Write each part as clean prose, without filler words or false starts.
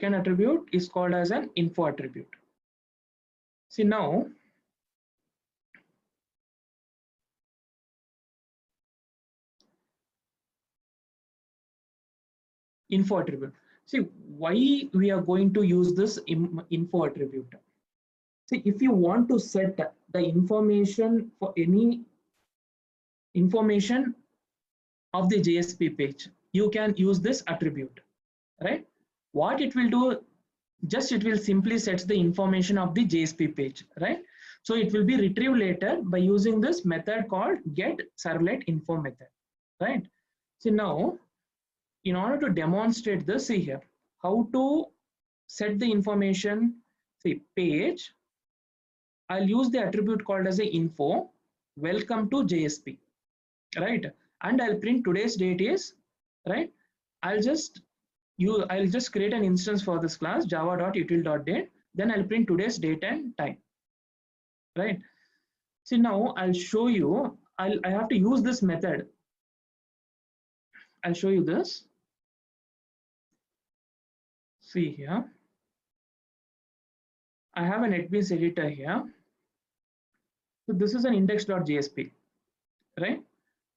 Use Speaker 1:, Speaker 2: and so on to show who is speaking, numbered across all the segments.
Speaker 1: second attribute is called as an info attribute. See now, info attribute. See why we are going to use this info attribute. See, if you want to set the information for any information of the JSP page, you can use this attribute, right? What it will do, just it will simply set the information of the JSP page, right? So it will be retrieved later by using this method called get servlet info method, right? So now, in order to demonstrate this, see here how to set the information. See page, I'll use the attribute called as a info, welcome to JSP, right? And I'll print today's date is, right? I'll just create an instance for this class java.util.date, then I'll print today's date and time, right? See now I'll show you, I have to use this method. I'll show you this. See here, I have an NetBeans editor here. So this is an index.jsp, right?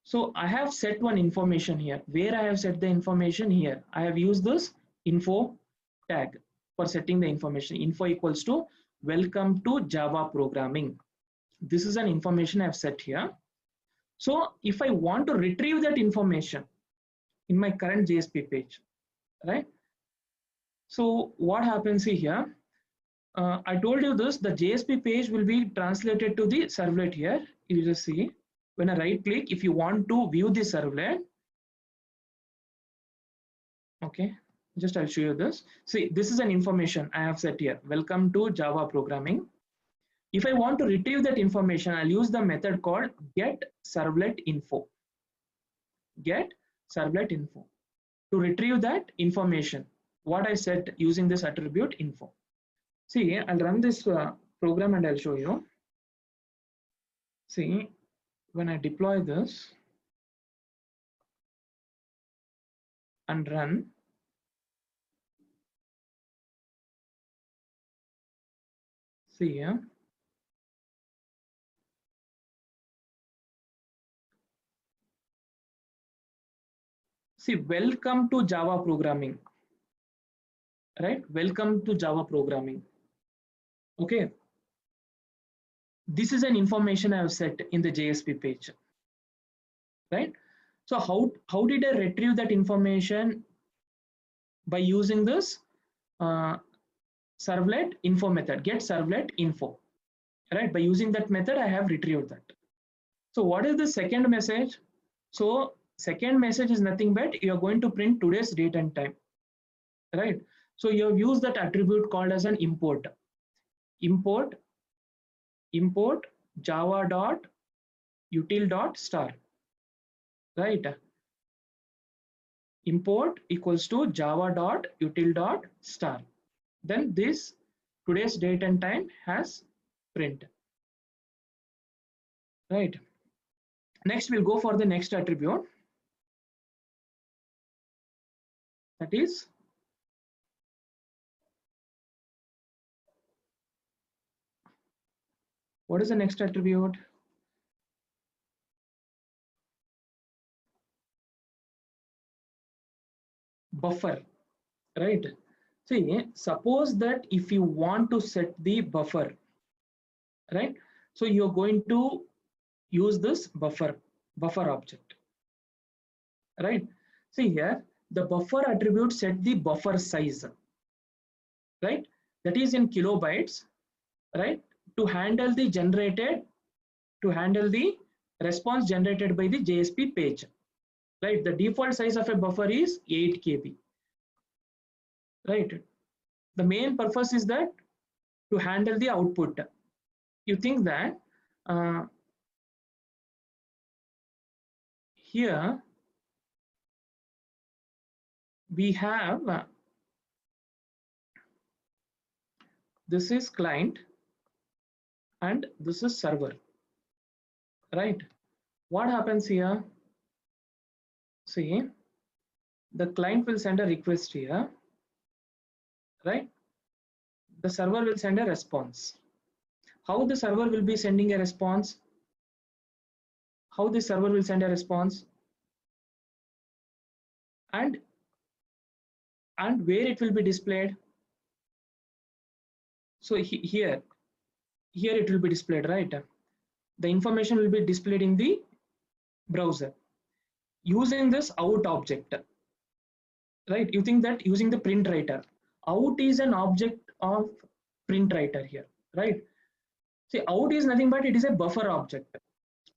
Speaker 1: So I have set one information here. Where I have set the information here, I have used this info tag for setting the information. Info equals to welcome to Java programming. This is an information I have set here. So if I want to retrieve that information in my current JSP page, right? So what happens here? I told you this, the JSP page will be translated to the servlet here. You just see, when I right click, if you want to view the servlet, okay, just I'll show you this. See, this is an information I have set here, welcome to Java programming. If I want to retrieve that information, I'll use the method called get servlet info. Get servlet info to retrieve that information, what I set using this attribute info. See, I'll run this program and I'll show you. See, when I deploy this and run, see here, see, welcome to Java programming, right? Welcome to Java programming. Okay, this is an information I have set in the JSP page, right? So how did I retrieve that information? By using this servlet info method, get servlet info, right? By using that method, I have retrieved that. So what is the second message? So second message is nothing but you are going to print today's date and time, right? So you have used that attribute called as an import. Import java.util.star, right? Import equals to java.util.star. Then this today's date and time has print, right? Next we'll go for the next attribute, that is what is the next attribute? Buffer, right? See, suppose that if you want to set the buffer, right? So you're going to use this buffer object, right? See here, the buffer attribute set the buffer size, right? That is in kilobytes, right? To handle the response generated by the JSP page, right? The default size of a buffer is 8 KB, right? The main purpose is that to handle the output. You think that here we have this is client and this is server, right? What happens here? See, the client will send a request here, right? The server will send a response. How the server will be sending a response? How the server will send a response? And where it will be displayed? So here it will be displayed, right? The information will be displayed in the browser using this out object, right? You think that using the print writer, out is an object of print writer here, right? See, out is nothing but it is a buffer object.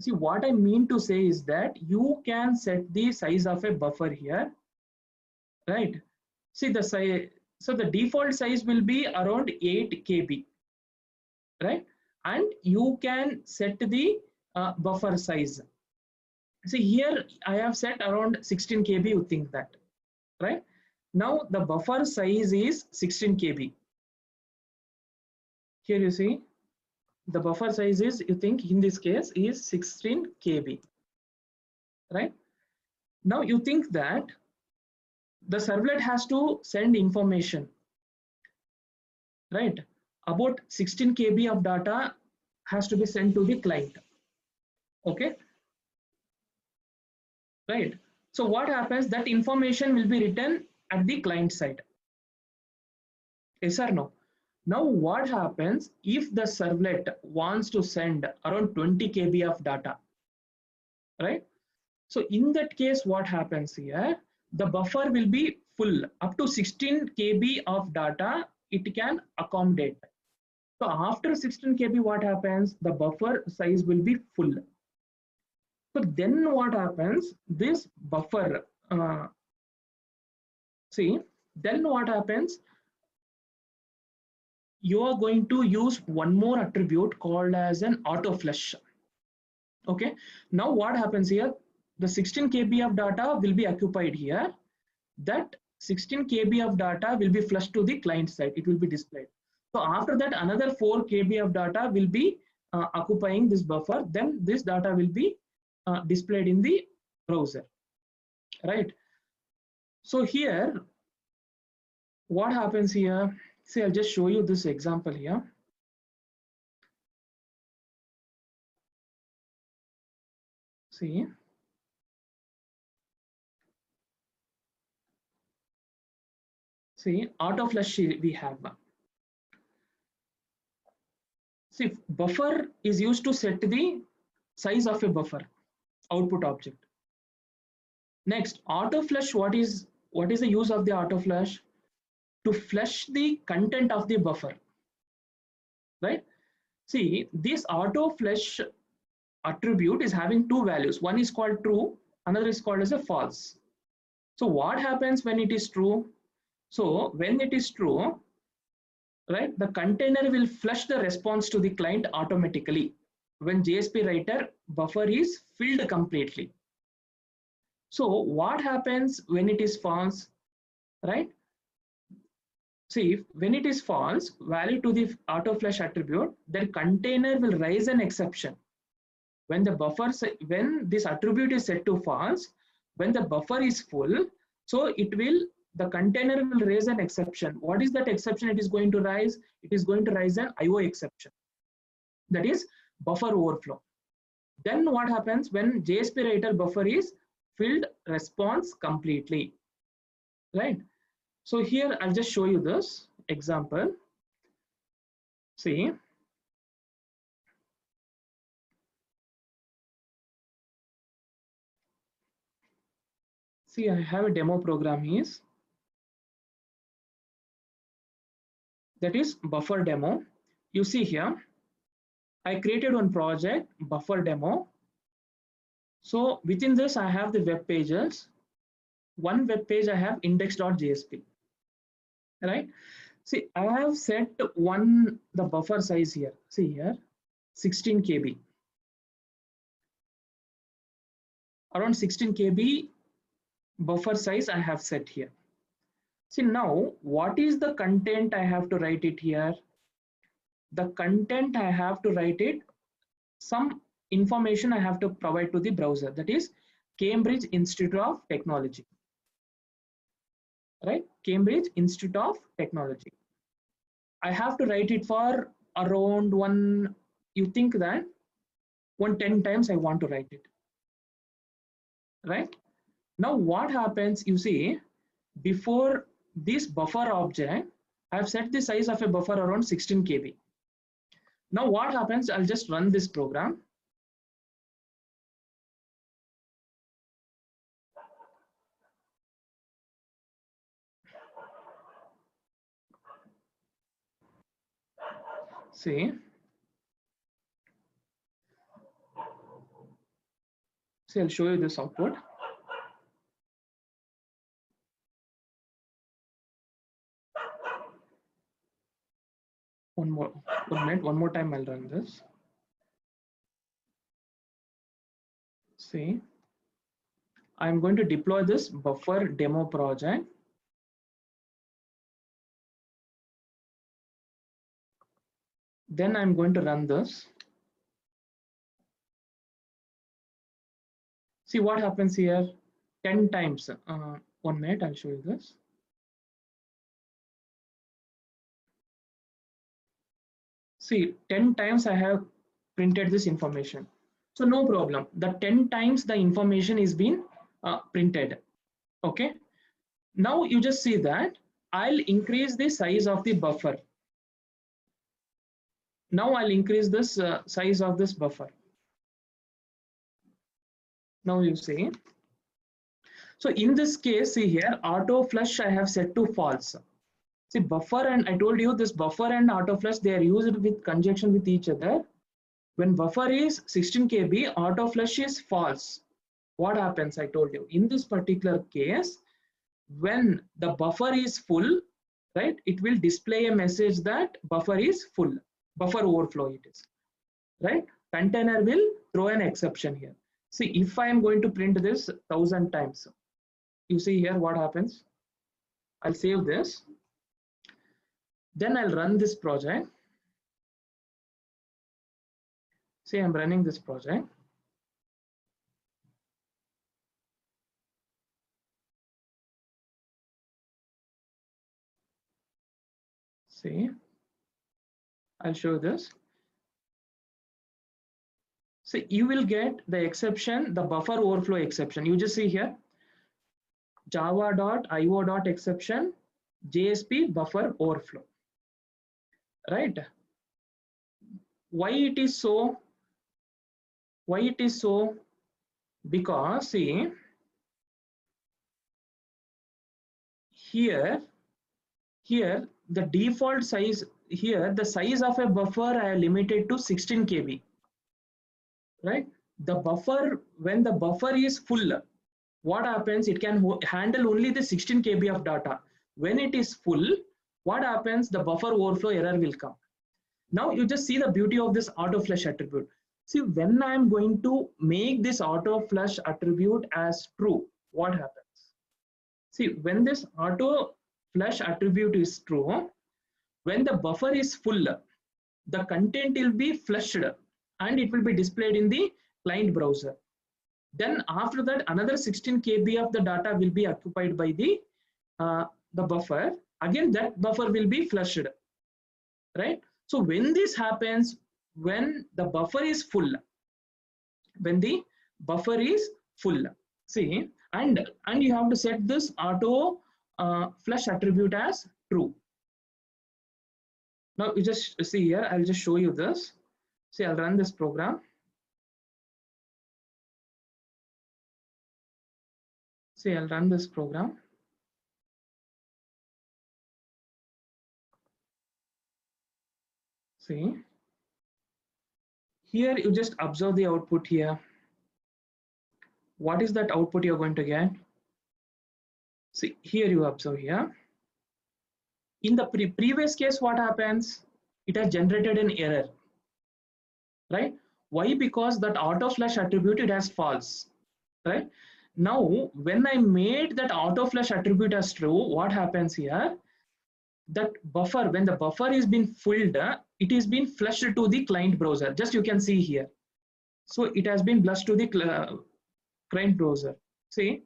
Speaker 1: See, what I mean to say is that you can set the size of a buffer here, right? See the size, so the default size will be around 8 KB, right? And you can set the buffer size. See here I have set around 16 KB, you think that, right? Now the buffer size is 16 KB. Here you see the buffer size is, you think in this case is 16 KB, right? Now you think that the servlet has to send information, right? About 16 KB of data has to be sent to the client, okay? Right? So what happens, that information will be written at the client side. Yes or no? Now what happens if the servlet wants to send around 20 KB of data, right? So in that case, what happens here? The buffer will be full. Up to 16 KB of data it can accommodate. So after 16 KB, what happens? The buffer size will be full. So then what happens? This buffer, see, then what happens? You are going to use one more attribute called as an autoflush. Okay. Now what happens here? The 16 KB of data will be occupied here. That 16 KB of data will be flushed to the client side. It will be displayed. So after that, another 4 KB of data will be occupying this buffer. Then this data will be displayed in the browser, right? So here, what happens here? See, I'll just show you this example here. See. See, Autoflush we have. See, buffer is used to set the size of a buffer output object. Next, Autoflush, what is the use of the Autoflush? To flush the content of the buffer, right? See, this Autoflush attribute is having two values. One is called true, another is called as a false. So what happens when it is true? So when it is true, right, the container will flush the response to the client automatically when JSP writer buffer is filled completely. So what happens when it is false, right? See, when it is false, value to the Autoflush attribute, the container will raise an exception. When the buffer, when this attribute is set to false, when the buffer is full, so the container will raise an exception. What is that exception it is going to raise? It is going to raise an IO exception. That is buffer overflow. Then what happens when JSP writer buffer is filled response completely, right? So here I'll just show you this example. See. See, I have a demo program is that is buffer demo. You see here, I created one project, buffer demo. So within this, I have the web pages. One web page I have index.jsp, right? See, I have set the buffer size here. See here, 16 KB. Around 16 KB buffer size I have set here. See now, what is the content I have to write it here? The content I have to write it, some information I have to provide to the browser, that is Cambridge Institute of Technology, right? Cambridge Institute of Technology. I have to write it for around one, you think that 10 times I want to write it, right? Now what happens, you see, before this buffer object, I have set the size of a buffer around 16 KB. Now what happens, I'll just run this program. See, I'll show you this output. One more time I'll run this. See, I'm going to deploy this buffer demo project. Then I'm going to run this. See what happens here, 10 times. 1 minute, I'll show you this. See, 10 times I have printed this information. So no problem. The 10 times the information is being printed. Okay. Now you just see that I'll increase the size of the buffer. Now I'll increase this size of this buffer. Now you see. So in this case, see here, auto flush I have set to false. See, buffer, and I told you this buffer and auto flush, they are used with conjunction with each other. When buffer is 16 KB, auto flush is false. What happens? I told you in this particular case, when the buffer is full, right, it will display a message that buffer is full, buffer overflow it is, right? Container will throw an exception here. See, if I am going to print this 1000 times, you see here what happens. I'll save this. Then I'll run this project. See, I'm running this project. See, I'll show this. So you will get the exception, the buffer overflow exception. You just see here, java.io.exception, JSP buffer overflow, right? Why it is so? Why it is so? Because see, here the default size, here the size of a buffer I have limited to 16 KB, right? The buffer, when the buffer is full, what happens? It can handle only the 16 KB of data. When it is full, what happens? The buffer overflow error will come. Now you just see the beauty of this Autoflush attribute. See, when I am going to make this Autoflush attribute as true, what happens? See, when this Autoflush attribute is true, when the buffer is full, the content will be flushed and it will be displayed in the client browser. Then after that, another 16 KB of the data will be occupied by the buffer. Again, that buffer will be flushed, right? So when this happens, when the buffer is full, when the buffer is full, see, and you have to set this auto flush attribute as true. Now you just see here, I'll just show you this. See, I'll run this program. See, I'll run this program. See, here you just observe the output here. What is that output you're going to get? See, here you observe here. In the previous case, what happens? It has generated an error, right? Why? Because that Autoflush attribute, it has false, right? Now, when I made that Autoflush attribute as true, what happens here? That buffer, when the buffer is being filled, it is being flushed to the client browser. Just you can see here. So it has been flushed to the client browser. See,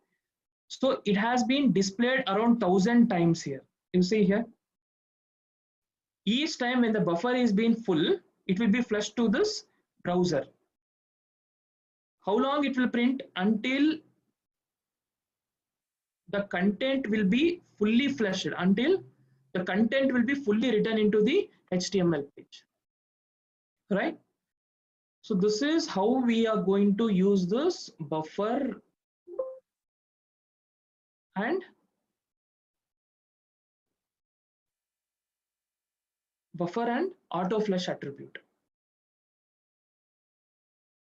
Speaker 1: So it has been displayed around 1000 times here. You see here, each time when the buffer is being full, it will be flushed to this browser. How long it will print? Until the content will be fully flushed, until the content will be fully written into the HTML page, right? So this is how we are going to use this buffer and Autoflush attribute.